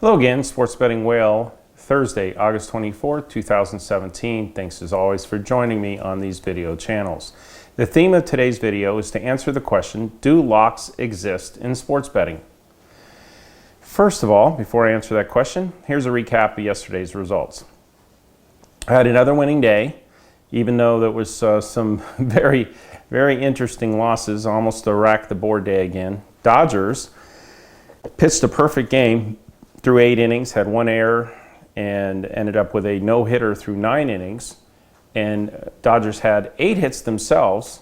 Hello again, Sports Betting Whale, Thursday, August 24th, 2017. Thanks as always for joining me on these video channels. The theme of today's video is to answer the question, do locks exist in sports betting? First of all, before I answer that question, here's a recap of yesterday's results. I had another winning day, even though there was some very interesting losses, almost a rack the board day again. Dodgers pitched a perfect game through 8 innings, had 1 error, and ended up with a no-hitter through 9 innings. And Dodgers had 8 hits themselves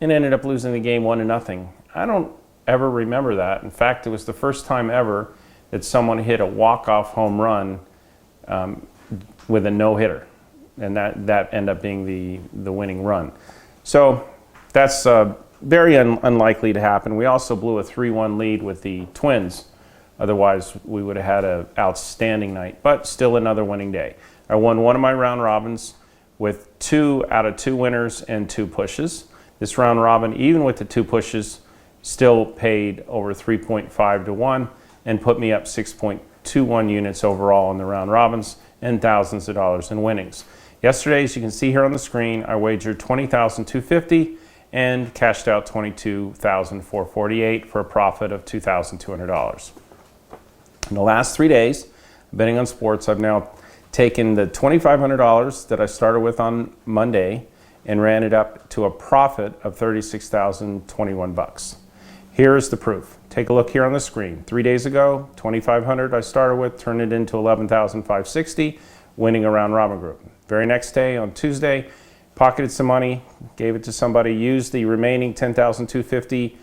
and ended up losing the game 1-0. I don't ever remember that. In fact, it was the first time ever that someone hit a walk-off home run with a no-hitter. And that ended up being the winning run. So that's very unlikely to happen. We also blew a 3-1 lead with the Twins. Otherwise, we would have had an outstanding night, but still another winning day. I won one of my round robins with 2 out of 2 winners and 2 pushes. This round robin, even with the 2 pushes, still paid over 3.5 to 1 and put me up 6.21 units overall in the round robins and thousands of dollars in winnings. Yesterday, as you can see here on the screen, I wagered $20,250 and cashed out $22,448 for a profit of $2,200. In the last 3 days, betting on sports, I've now taken the $2,500 that I started with on Monday and ran it up to a profit of $36,021. Here's the proof. Take a look here on the screen. 3 days ago, $2,500 I started with, turned it into $11,560, winning a round robin group. Very next day, on Tuesday, pocketed some money, gave it to somebody, used the remaining $10,250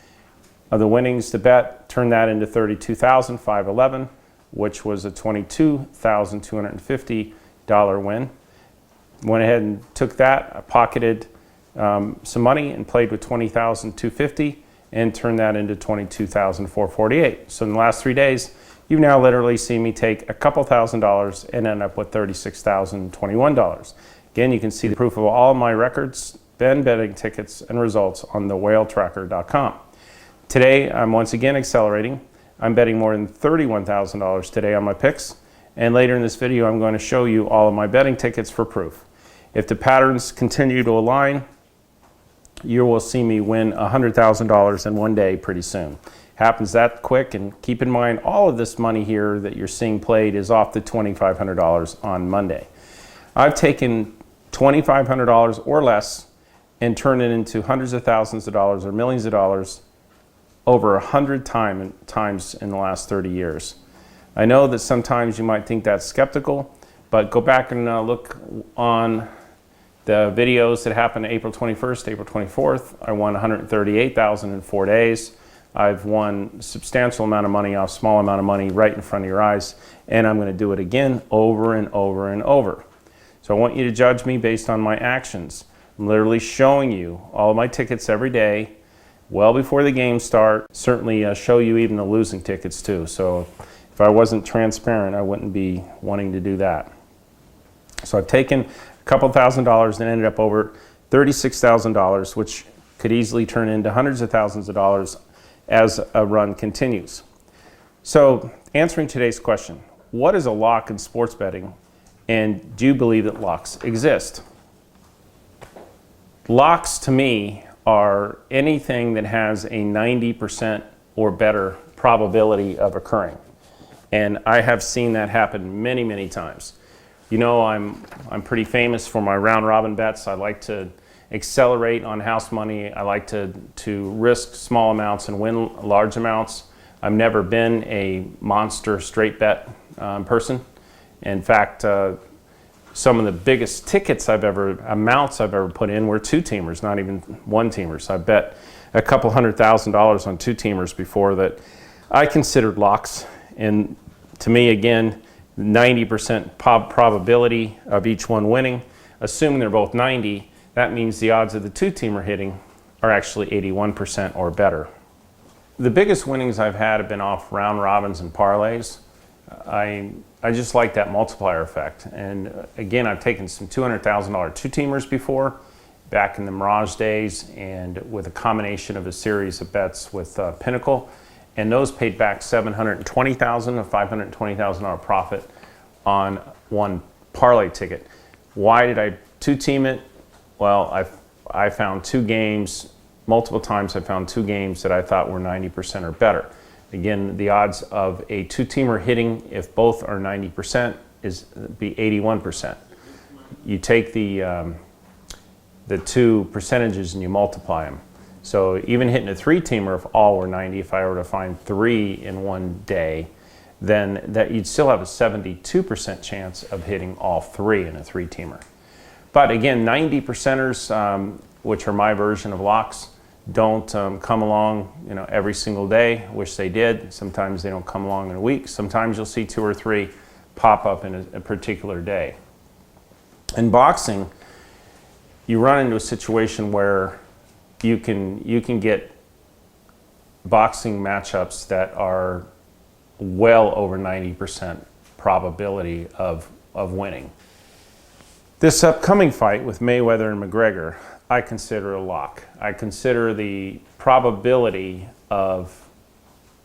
of the winnings to bet, turned that into $32,511, which was a $22,250 win. Went ahead and took that, I pocketed some money and played with $20,250 and turned that into $22,448. So in the last 3 days, you've now literally seen me take a couple $1,000s and end up with $36,021. Again, you can see the proof of all my records, betting tickets, and results on thewhaletracker.com. Today, I'm once again accelerating. I'm betting more than $31,000 today on my picks. And later in this video, I'm going to show you all of my betting tickets for proof. If the patterns continue to align, you will see me win $100,000 in one day pretty soon. Happens that quick, and keep in mind, all of this money here that you're seeing played is off the $2,500 on Monday. I've taken $2,500 or less and turned it into hundreds of thousands of dollars or millions of dollars over 100 times in the last 30 years. I know that sometimes you might think that's skeptical, but go back and look on the videos that happened April 21st, April 24th. I won $138,000 in 4 days. I've won a substantial amount of money off small amount of money right in front of your eyes, and I'm going to do it again over and over and over. So I want you to judge me based on my actions. I'm literally showing you all of my tickets every day, well before the games start. Certainly show you even the losing tickets too. So if I wasn't transparent, I wouldn't be wanting to do that. So I've taken a couple $1,000s and ended up over $36,000, which could easily turn into hundreds of thousands of dollars as a run continues. So answering today's question, what is a lock in sports betting, and do you believe that locks exist? Locks to me are anything that has a 90% or better probability of occurring. And I have seen that happen many times. You know, I'm pretty famous for my round robin bets. I like to accelerate on house money. I like to risk small amounts and win large amounts. I've never been a monster straight bet person. In fact, some of the biggest amounts I've ever put in were 2-teamers, not even 1-teamers. I bet a couple $100,000 on 2-teamers before that I considered locks. And to me, again, 90% probability of each one winning. Assuming they're both 90, that means the odds of the 2-teamer hitting are actually 81% or better. The biggest winnings I've had have been off round robins and parlays. I just like that multiplier effect. And again, I've taken some $200,000 2-teamers before, back in the Mirage days, and with a combination of a series of bets with Pinnacle. and those paid back $720,000, a $520,000 profit on one parlay ticket. Why did I two-team it? Well, I found two games, multiple times I found two games that I thought were 90% or better. Again, the odds of a two-teamer hitting, if both are 90%, is be 81%. You take the two percentages and you multiply them. So even hitting a three-teamer, if all were 90, if I were to find three in one day, then that you'd still have a 72% chance of hitting all three in a three-teamer. But again, 90%ers, which are my version of locks, don't come along, every single day. Wish they did. Sometimes they don't come along in a week. Sometimes you'll see two or three pop up in a particular day. In boxing, you run into a situation where you can get boxing matchups that are well over 90% probability of winning. This upcoming fight with Mayweather and McGregor, I consider a lock. I consider the probability of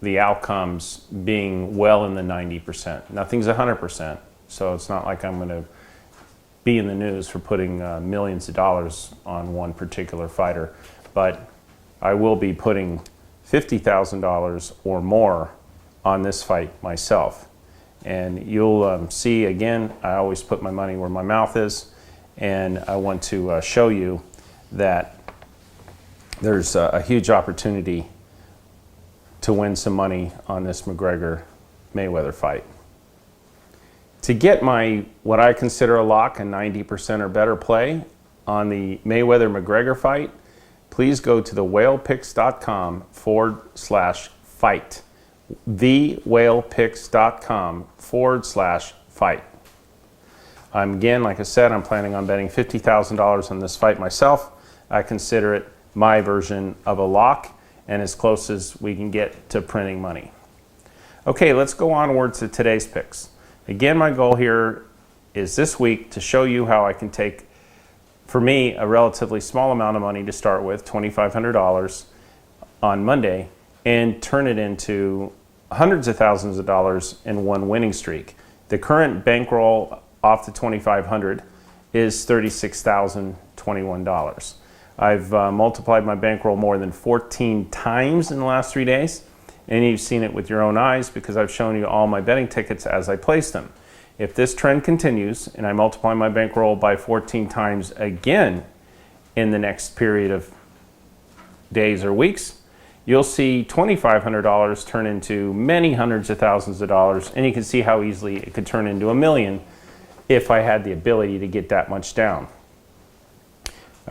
the outcomes being well in the 90%. Nothing's 100%, so it's not like I'm going to be in the news for putting millions of dollars on one particular fighter, but I will be putting $50,000 or more on this fight myself. And you'll see, again, I always put my money where my mouth is, and I want to show you that there's a huge opportunity to win some money on this McGregor-Mayweather fight. To get what I consider a lock, a 90% or better play on the Mayweather-McGregor fight, please go to thewhalepicks.com/fight. thewhalepicks.com/fight. Again, like I said, I'm planning on betting $50,000 on this fight myself. I consider it my version of a lock and as close as we can get to printing money. Okay, let's go onward to today's picks. Again, my goal here is this week to show you how I can take, for me, a relatively small amount of money to start with, $2,500 on Monday, and turn it into hundreds of thousands of dollars in one winning streak. The current bankroll off the $2,500 is $36,021. I've multiplied my bankroll more than 14 times in the last 3 days, and you've seen it with your own eyes because I've shown you all my betting tickets as I place them. If this trend continues and I multiply my bankroll by 14 times again in the next period of days or weeks, you'll see $2,500 turn into many hundreds of thousands of dollars, and you can see how easily it could turn into $1 million if I had the ability to get that much down.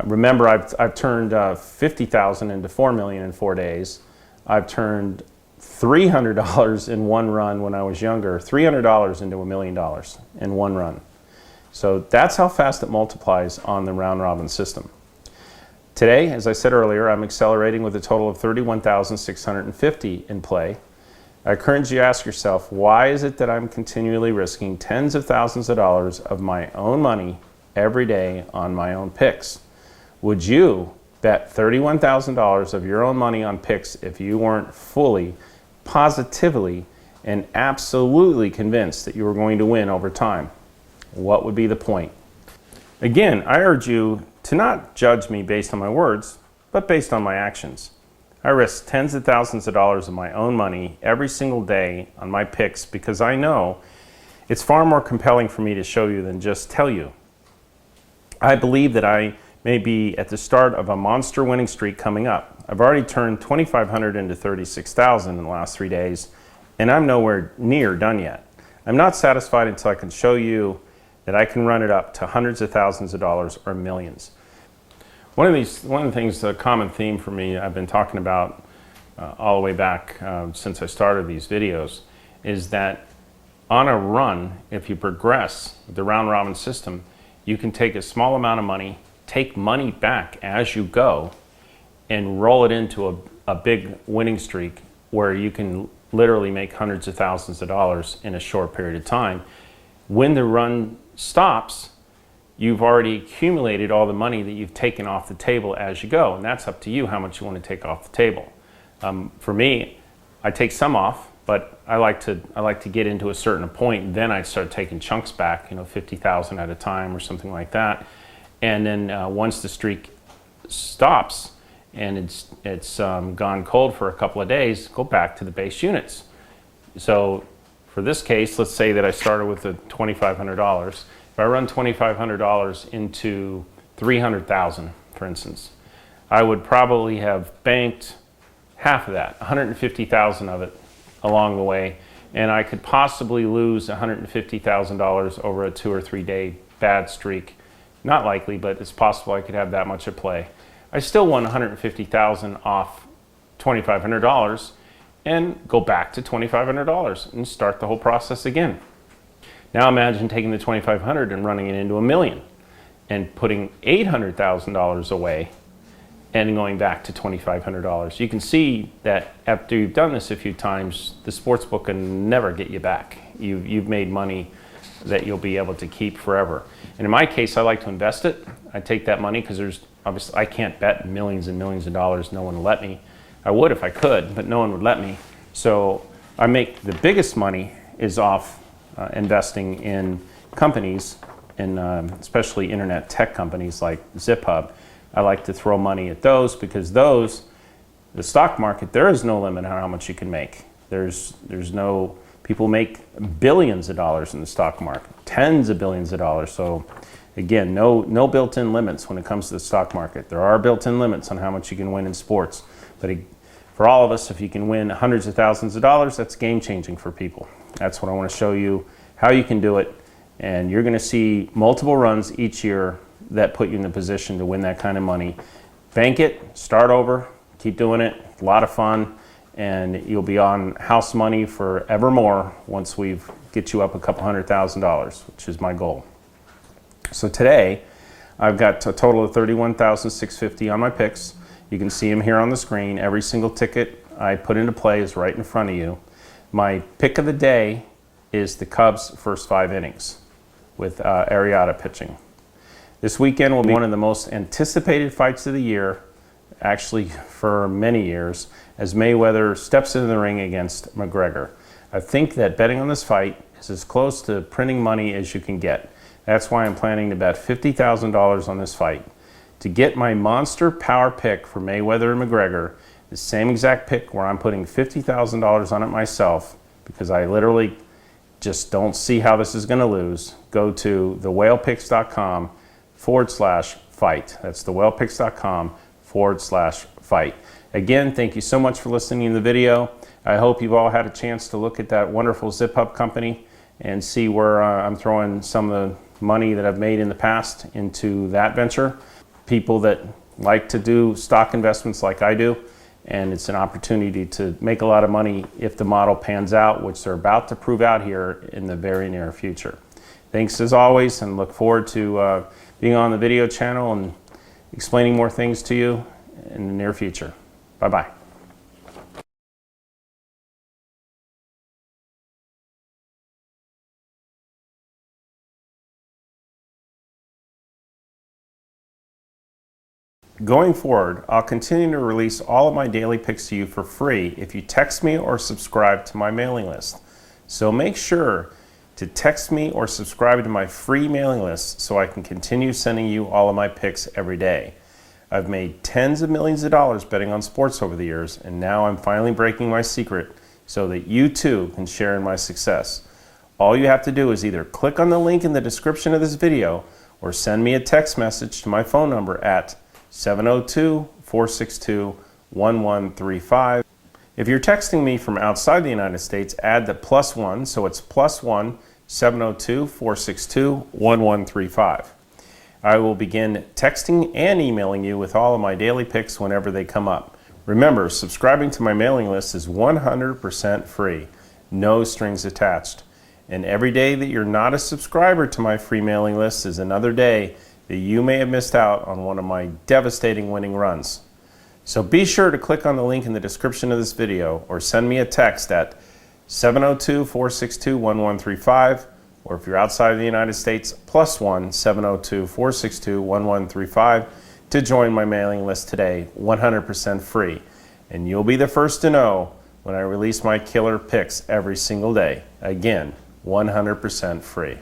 Remember, I've turned 50,000 into $4 million in 4 days. I've turned $300 in one run when I was younger, $300 into $1 million in one run. So that's how fast it multiplies on the round robin system. Today, as I said earlier, I'm accelerating with a total of $31,650 in play. I encourage you to ask yourself, why is it that I'm continually risking tens of thousands of dollars of my own money every day on my own picks? Would you bet $31,000 of your own money on picks if you weren't fully, positively, and absolutely convinced that you were going to win over time? What would be the point? Again, I urge you to not judge me based on my words, but based on my actions. I risk tens of thousands of dollars of my own money every single day on my picks because I know it's far more compelling for me to show you than just tell you. I believe that I may be at the start of a monster winning streak coming up. I've already turned $2,500 into $36,000 in the last 3 days, and I'm nowhere near done yet. I'm not satisfied until I can show you that I can run it up to hundreds of thousands of dollars or millions. One of the things, a common theme for me, I've been talking about all the way back since I started these videos, is that on a run, if you progress with the round robin system, you can take a small amount of money, take money back as you go, and roll it into a big winning streak where you can literally make hundreds of thousands of dollars in a short period of time. When the run stops, you've already accumulated all the money that you've taken off the table as you go, and that's up to you how much you want to take off the table. For me, I take some off, but I like to get into a certain point, and then I start taking chunks back, 50,000 at a time or something like that. And then once the streak stops and it's gone cold for a couple of days, go back to the base units. So for this case, let's say that I started with the $2,500. If I run $2,500 into 300,000, for instance, I would probably have banked half of that, 150,000 of it along the way, and I could possibly lose $150,000 over a 2 or 3 day bad streak. Not likely, but it's possible I could have that much at play. I still won $150,000 off $2,500 and go back to $2,500 and start the whole process again. Now imagine taking the $2,500 and running it into $1 million and putting $800,000 away and going back to $2,500. You can see that after you've done this a few times, the sports book can never get you back. You've made money that you'll be able to keep forever. And in my case, I like to invest it. I take that money because obviously I can't bet millions and millions of dollars. No one will let me. I would if I could, but no one would let me. So I make the biggest money is off investing in companies, and especially internet tech companies like ZipHub. I like to throw money at those because the stock market, there is no limit on how much you can make. People make billions of dollars in the stock market, tens of billions of dollars. So again, no built-in limits when it comes to the stock market. There are built-in limits on how much you can win in sports. But for all of us, if you can win hundreds of thousands of dollars, that's game-changing for people. That's what I want to show you, how you can do it. And you're going to see multiple runs each year that put you in the position to win that kind of money. Bank it, start over, keep doing it. A lot of fun. And you'll be on house money forevermore once we get you up a couple $100,000, which is my goal. So today, I've got a total of $31,650 on my picks. You can see them here on the screen. Every single ticket I put into play is right in front of you. My pick of the day is the Cubs' first 5 innings with Arrieta pitching. This weekend will be one of the most anticipated fights of the year, actually for many years, as Mayweather steps into the ring against McGregor. I think that betting on this fight is as close to printing money as you can get. That's why I'm planning to bet $50,000 on this fight. To get my monster power pick for Mayweather and McGregor, the same exact pick where I'm putting $50,000 on it myself, because I literally just don't see how this is going to lose, go to thewhalepicks.com/fight. That's thewhalepicks.com/fight. Again, thank you so much for listening to the video. I hope you've all had a chance to look at that wonderful ZipHub company and see where I'm throwing some of the money that I've made in the past into that venture. People that like to do stock investments like I do, and it's an opportunity to make a lot of money if the model pans out, which they're about to prove out here in the very near future. Thanks as always, and look forward to being on the video channel and explaining more things to you in the near future. Bye-bye. Going forward, I'll continue to release all of my daily picks to you for free if you text me or subscribe to my mailing list. So make sure to text me or subscribe to my free mailing list so I can continue sending you all of my picks every day. I've made tens of millions of dollars betting on sports over the years, and now I'm finally breaking my secret so that you too can share in my success. All you have to do is either click on the link in the description of this video or send me a text message to my phone number at 702-462-1135. If you're texting me from outside the United States, add the +1, so it's +1 702-462-1135. I will begin texting and emailing you with all of my daily picks whenever they come up. Remember, subscribing to my mailing list is 100% free, no strings attached. And every day that you're not a subscriber to my free mailing list is another day that you may have missed out on one of my devastating winning runs. So be sure to click on the link in the description of this video or send me a text at 702-462-1135, or if you're outside of the United States, +1 702-462-1135 to join my mailing list today, 100% free. And you'll be the first to know when I release my killer picks every single day. Again, 100% free.